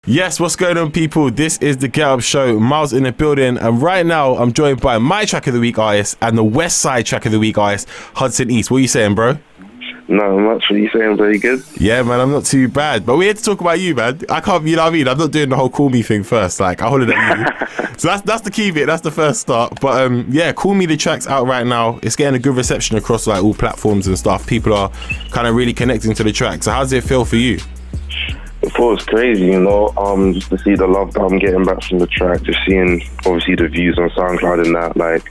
Yes, what's going on, people? This is the Get Up Show. Myles in the building, and right now I'm joined by my Track of the Week artist and the Westside Track of the Week artist, Hudson East. What are you saying, bro? Not much. What are you saying? Very good. Yeah, man, I'm not too bad. But we're here to talk about you, man. I can't, you know what I mean? I'm not doing the whole Call Me thing first. Like, I hollered at you. So that's the key bit. That's the first start. But yeah, Call Me, the track's out right now. It's getting a good reception across like all platforms and stuff. People are kind of really connecting to the track. So how does it feel for you? It feels crazy, you know, just to see the love that I'm getting back from the track, just seeing obviously the views on SoundCloud and that. Like,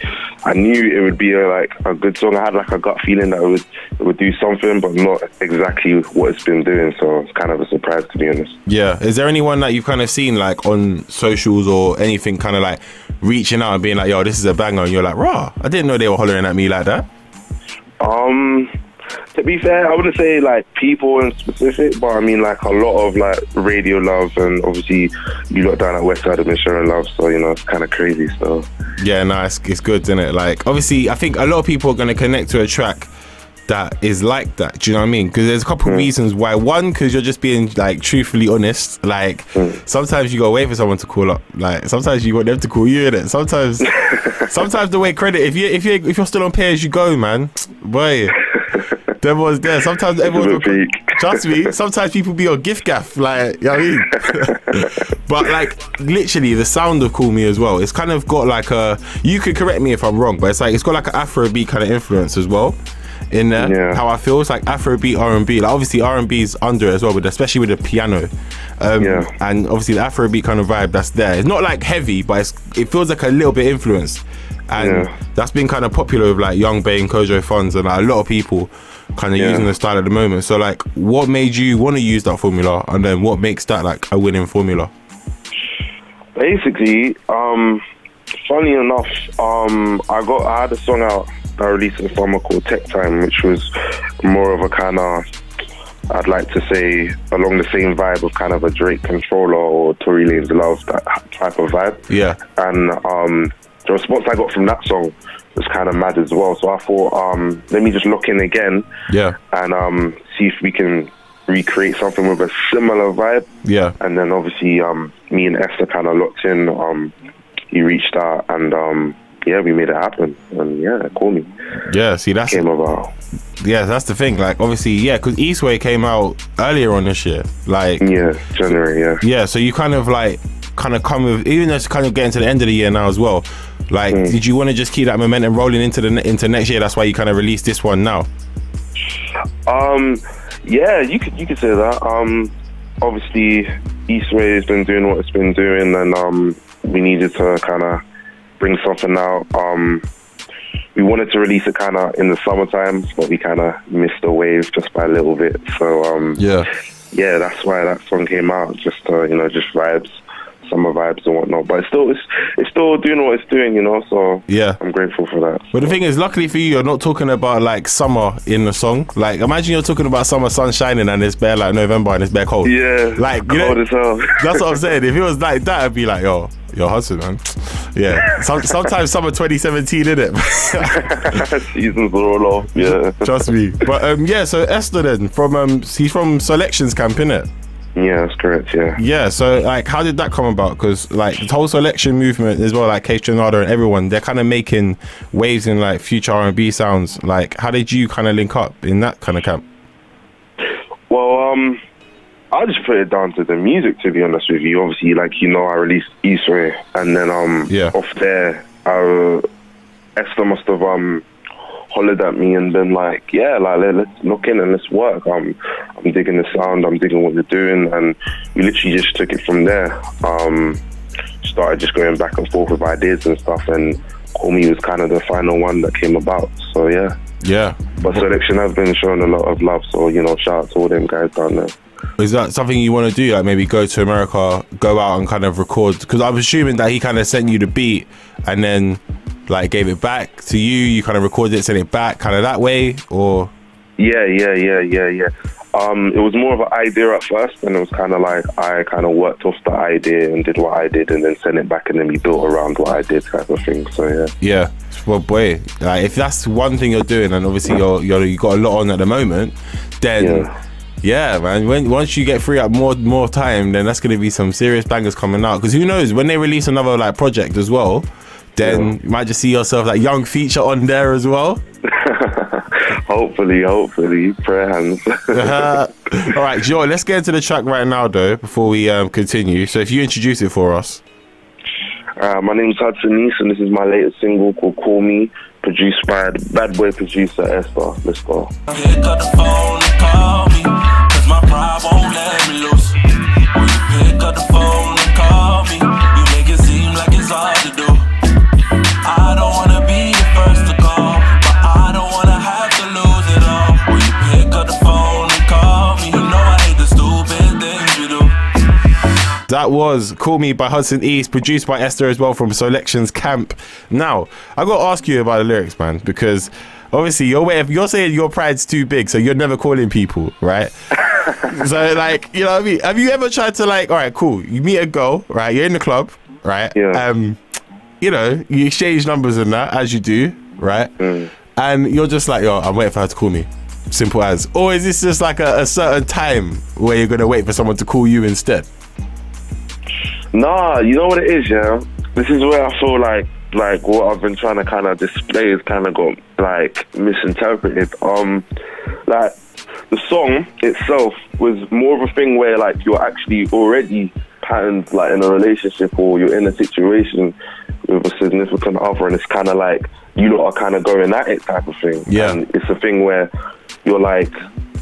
I knew it would be a good song. I had like a gut feeling that it would do something, but not exactly what it's been doing. So it's kind of a surprise, to be honest. Yeah. Is there anyone that you've kind of seen like on socials or anything kind of like reaching out and being like, yo, this is a banger, and you're like, rah, I didn't know they were hollering at me like that? To be fair, I wouldn't say like people in specific, but I mean like a lot of like radio love, and obviously you lot down at Westside have been showing love, so you know it's kind of crazy. So yeah, no, it's good, isn't it? Like obviously, I think a lot of people are going to connect to a track that is like that. Do you know what I mean? Because there's a couple of reasons why. One, because you're just being like truthfully honest. Like sometimes you gotta wait for someone to call up. Like sometimes you want them to call you, innit? Sometimes the way credit, if you're still on pay as you go, man, boy. Everyone's there. Sometimes everyone's trust me, sometimes people be on gift gaff, like, you know what I mean? But like literally the sound of Call Me as well, it's kind of got like a, you could correct me if I'm wrong, but it's like it's got like an Afrobeat kind of influence as well in there. Yeah. How I feel, it's like Afrobeat R&B. Like obviously R&B's under it as well, but especially with the piano. And obviously the Afrobeat kind of vibe that's there. It's not like heavy, but it feels like a little bit influenced. And that's been kind of popular with like Young Bay and Kojo Funds, and like a lot of people kind of using the style at the moment. So like, what made you want to use that formula, and then what makes that like a winning formula? Basically, funny enough, I had a song out that I released in the summer called Tech Time, which was more of a kind of, I'd like to say, along the same vibe of kind of a Drake Controller or Tory Lanez Love, that type of vibe. Yeah. And the response I got from that song was kind of mad as well. So I thought, let me just look in again. Yeah. And see if we can recreate something with a similar vibe. Yeah. And then obviously, me and Esther kind of locked in. He reached out, and yeah, we made it happen. And yeah, Call Me. Yeah, see, that's came about. Yeah, that's the thing. Like, obviously, yeah, because Eastway came out earlier on this year. Like, yeah, January. Yeah. Yeah, so you kind of come with, even though it's kind of getting to the end of the year now as well. Like, did you want to just keep that momentum rolling into next year? That's why you kind of released this one now. Yeah, you could say that. Obviously, Eastway has been doing what it's been doing, and we needed to kind of bring something out. We wanted to release it kind of in the summertime, but we kind of missed the wave just by a little bit. So yeah, that's why that song came out. Just just vibes. Summer vibes and whatnot, but it's still doing what it's doing, you know. So yeah, I'm grateful for that. But the thing is, luckily for you, you're not talking about like summer in the song. Like, imagine you're talking about summer sun shining and it's bare like November and it's bare cold. Yeah, like cold as hell. That's what I'm saying. If it was like that, I'd be like, yo Hudson, man. Yeah, sometimes summer 2017, innit? Seasons are all off. Yeah, trust me. But yeah, so Esther then he's from Selections Camp, innit? Yeah, that's correct, yeah. Yeah, so like how did that come about? Because like the whole Selection movement as well, like Case Trinada and everyone, they're kind of making waves in like future R&B sounds. Like how did you kind of link up in that kind of camp? Well, I just put it down to the music, to be honest with you. Obviously, like, you know, I released Eastway, and then off there, Esther must have hollered at me and been like, yeah, like, let's look in and let's work. I'm digging the sound, I'm digging what you're doing, and we literally just took it from there. Started just going back and forth with ideas and stuff, and Call Me was kind of the final one that came about. So yeah. But Selection has been showing a lot of love, so, you know, shout out to all them guys down there. Is that something you want to do? Like maybe go to America, go out and kind of record? Because I'm assuming that he kind of sent you the beat and then like gave it back to you. You kind of recorded it, sent it back, kind of that way, or? Yeah. It was more of an idea at first, and it was kind of like I kind of worked off the idea and did what I did, and then sent it back, and then we built around what I did, type of thing. So yeah. Yeah. Well, boy, like if that's one thing you're doing, and obviously you got a lot on at the moment, then Yeah, man. Once you get free up more time, then that's gonna be some serious bangers coming out. Because who knows, when they release another like project as well, then you might just see yourself like young feature on there as well. Hopefully, prayer hands. All right, Joy, let's get into the track right now though, before we continue. So if you introduce it for us. My name's Hudson East, and this is my latest single called Call Me, produced by the bad boy producer Esther. Let's go. Pick up the phone and call me, 'cause my pride won't let me loose. When you pick up the phone and call me, you make it seem like it's hard to do. I don't wanna be the first to call, but I don't wanna have to lose it all. When you pick up the phone and call me, you know I hate the stupid things you do. That was Call Me by Hudson East, produced by Esther as well from Selections Camp. Now, I got to ask you about the lyrics, man, because obviously you're saying your pride's too big, so you're never calling people, right? So, like, you know what I mean? Have you ever tried to, like, all right, cool, you meet a girl, right? You're in the club, right? Yeah. You know, you exchange numbers and that, as you do, right? And you're just like, yo, I'm waiting for her to call me. Simple as. Or is this just like a certain time where you're going to wait for someone to call you instead? Nah, you know what it is, yeah? This is where I feel like what I've been trying to kind of display has kind of got, like, misinterpreted. Like, the song itself was more of a thing where, like, you're actually already patterned, like, in a relationship, or you're in a situation with a significant other, and it's kind of like you lot are kind of going at it type of thing. Yeah. And it's a thing where you're like,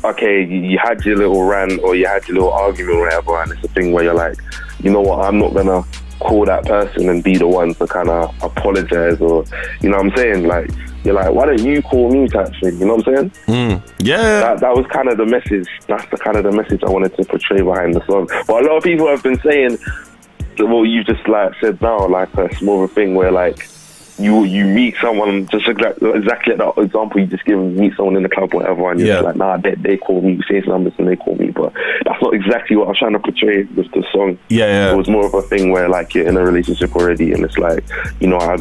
okay, you had your little rant or you had your little argument or whatever, and it's a thing where you're like, you know what, I'm not gonna call that person and be the one to kind of apologize, or, you know what I'm saying? Like, you're like, why don't you call me type thing, you know what I'm saying? Yeah. That was kind of the message. That's the kind of the message I wanted to portray behind the song. But a lot of people have been saying, well, you just like said now, like, it's more of a thing where, like, you meet someone, just exactly like that example you just given, meet someone in the club or whatever, and you're just like, nah, they call me, change numbers and they call me. But that's not exactly what I was trying to portray with the song. Yeah. It was more of a thing where, like, you're in a relationship already, and it's like, you know, I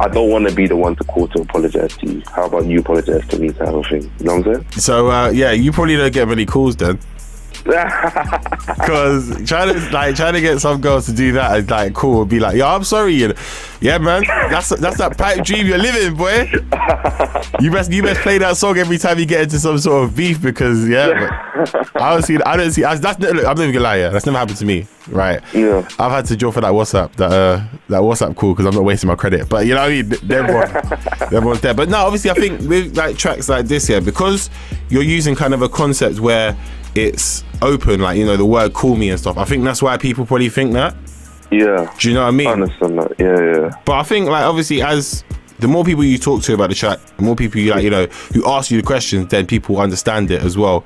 don't want to be the one to call to apologize to you. How about you apologize to me type of thing? You know what I'm saying? So, you probably don't get many calls then. Because trying to get some girls to do that is like cool, be like, yo, I'm sorry, yeah, man, that's that pipe dream you're living, boy. You best play that song every time you get into some sort of beef, because I don't see. Look, I'm not even gonna lie, that's never happened to me, right? Yeah. I've had to draw for that WhatsApp call because I'm not wasting my credit. But you know what I mean? Everyone's there. But no, obviously, I think with like tracks like this, because you're using kind of a concept where it's open, like, you know, the word call me and stuff. I think that's why people probably think that. Yeah. Do you know what I mean? I understand that. Yeah. But I think, like, obviously, as the more people you talk to about the track, the more people you, like, you know, who ask you the questions, then people understand it as well.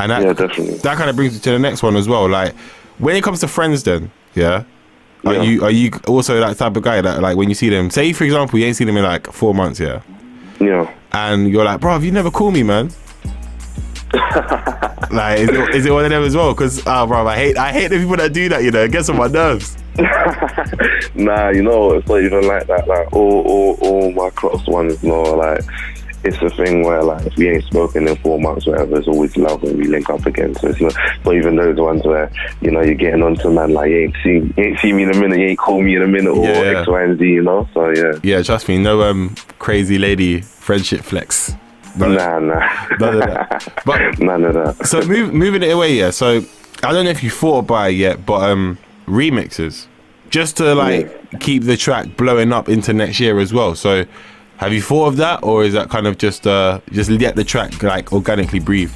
And that, definitely. That kind of brings you to the next one as well. Like, when it comes to friends, then, are you also that type of guy that, like, when you see them, say for example, you ain't seen them in like 4 months, Yeah. and you're like, bro, you never call me, man. Like, is it one of them as well? Because, bro, I hate the people that do that. You know, it gets on my nerves. Nah, you know, it's not even like that. Like, all my close ones know, like, it's a thing where, like, if we ain't spoken in 4 months, whatever, there's always love when we link up again. So it's not even those ones where, you know, you're getting on to man, like, you ain't seen me in a minute, you ain't called me in a minute, or X, Y, and Z, you know. So yeah, trust me, no crazy lady friendship flex. Nah. None of that. But none of that. So moving it away, so I don't know if you thought about it yet, but remixes, just to like keep the track blowing up into next year as well. So have you thought of that, or is that kind of just let the track like organically breathe?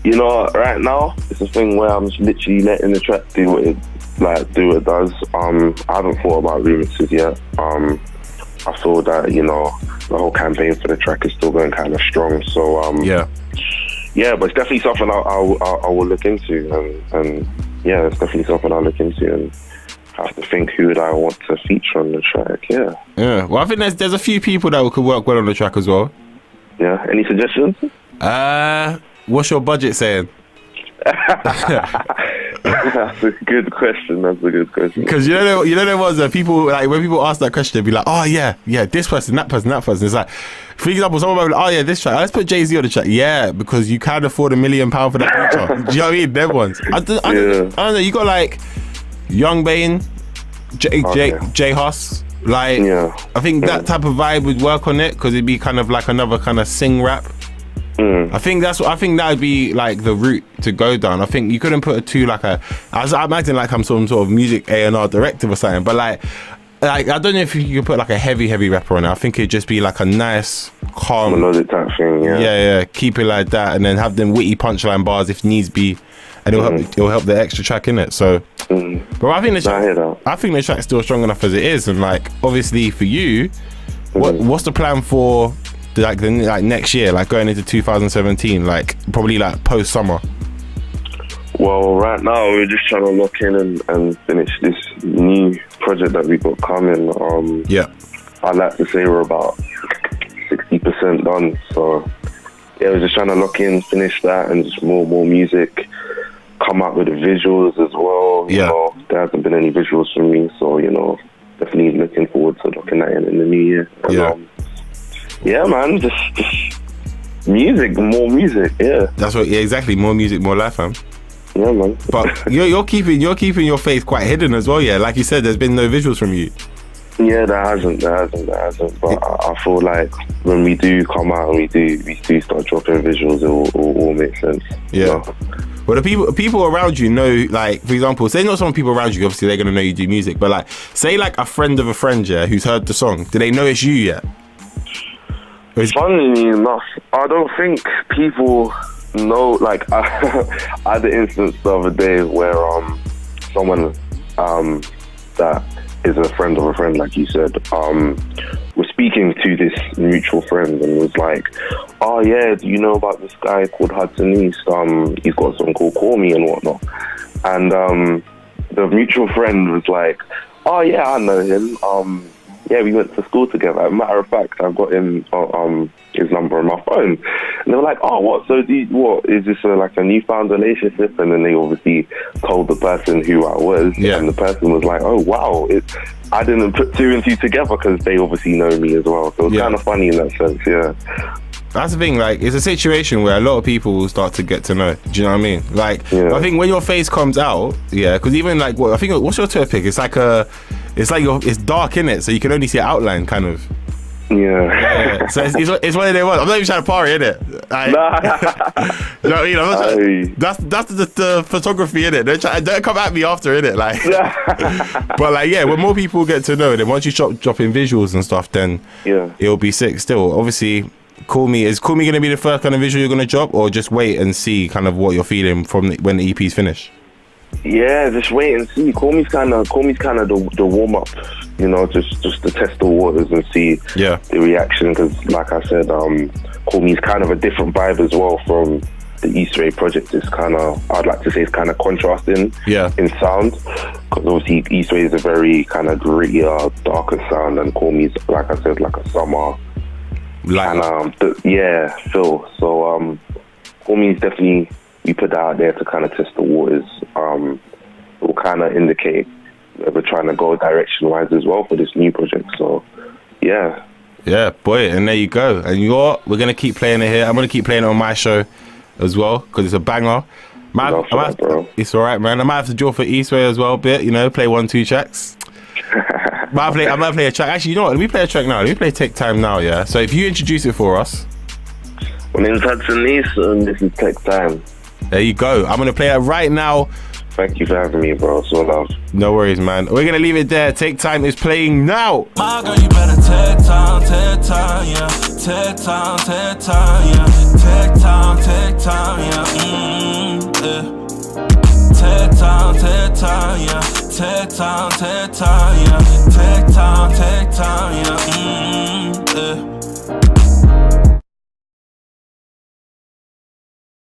You know, right now it's a thing where I'm just literally letting the track do what it does. I haven't thought about remixes yet. I feel that, you know, the whole campaign for the track is still going kind of strong. So but it's definitely something I will look into, and it's definitely something I'll look into, and have to think who would I want to feature on the track. Yeah. Well, I think there's a few people that could work well on the track as well. Yeah. Any suggestions? What's your budget saying? That's a good question. Because you know there was people, like, when people ask that question, they'd be like, oh yeah, this person, that person. It's like, for example, someone might be like, oh yeah, this track, let's put Jay-Z on the track. Yeah, because you can't afford £1 million for that feature. Do you know what I mean? Them ones. I don't know. You got like Young Bane, Jay Huss. Like, I think that type of vibe would work on it, because it'd be kind of like another kind of sing rap. I think that would be like the route to go down. I think you couldn't put it to like I imagine like I'm some sort of music A&R director or something, but like I don't know if you could put like a heavy rapper on it. I think it'd just be like a nice, calm, melodic type thing. Yeah. Keep it like that, and then have them witty punchline bars if needs be, and it'll help the extra track in it. So, but I think the track's still strong enough as it is, and like obviously for you, what's the plan for like next year, like going into 2017, like probably like post summer? Well, right now we're just trying to lock in and finish this new project that we got coming. I'd like to say we're about 60% done. So yeah, we're just trying to lock in, finish that, and just more music. Come up with the visuals as well. You know, there hasn't been any visuals from me, so definitely looking forward to looking at it in the new year. And, yeah, man, just music, more music. Yeah, that's what. Yeah, exactly. More music, more life, fam. Yeah, man. But you're keeping your face quite hidden as well. Yeah, like you said, there's been no visuals from you. Yeah, there hasn't. But I feel like when we do come out and we do start dropping visuals, it will all make sense. Yeah. Well, the people around you know, like, for example, say not some people around you, obviously they're gonna know you do music, but like, say like a friend of a friend, who's heard the song, do they know it's you yet? Funnily enough, I don't think people know. Like, I had an instance the other day where someone that is a friend of a friend, like you said, was speaking to this mutual friend and was like, oh yeah, do you know about this guy called Hudson East? He's got a song called Call Me and whatnot. And the mutual friend was like, oh yeah, I know him. Yeah, we went to school together. As a matter of fact, I've got him his number on my phone. And they were like, oh, what? So what? Is this like a newfound relationship? And then they obviously told the person who I was. Yeah. And the person was like, oh, wow. I didn't put two and two together, because they obviously know me as well. So it's kind of funny in that sense, yeah. That's the thing, like, it's a situation where a lot of people will start to get to know. Do you know what I mean? Like, I think when your face comes out, because even like, I think, what's your Twitter pic? It's like it's dark, innit? So you can only see an outline, kind of. Yeah. So it's one of them ones. I'm not even trying to party, innit? You know what I mean? I'm not trying, that's the photography, innit? Don't come at me after, innit? Like, but like, when more people get to know, then once you start dropping visuals and stuff, then it'll be sick. Still, obviously, Call Me going to be the first kind of visual you're going to drop, or just wait and see kind of what you're feeling from when the EP's finished? Yeah, just wait and see. Call Me's kind of the warm up, just to test the waters and see the reaction. Because, like I said, Call Me's kind of a different vibe as well from the Eastway project. It's kind of, I'd like to say, it's kind of contrasting in sound. Because obviously Eastway is a very kind of grittier, darker sound, and Call Me's, like I said, like a summer. Feel. So Call Me is definitely, we put that out there to kind of test the waters. It will kind of indicate where we're trying to go direction-wise as well for this new project. So, yeah. Yeah, boy, and there you go. And we're going to keep playing it here. I'm going to keep playing it on my show as well, because it's a banger. It's all right, man. I might have to draw for Eastway as well a bit, play 1-2 tracks. I might play a track. Actually, you know what? Let me play a track now. Let me play Take Time now, yeah? So if you introduce it for us. My name's Hudson East, and this is Take Time. There you go. I'm going to play it right now. Thank you for having me, bro. So love. No worries, man. We're going to leave it there. Take Time is playing now. My girl, you better take time, yeah. Take time, yeah. Take time, yeah. Yeah. Take time, yeah. Take time, yeah. Take time,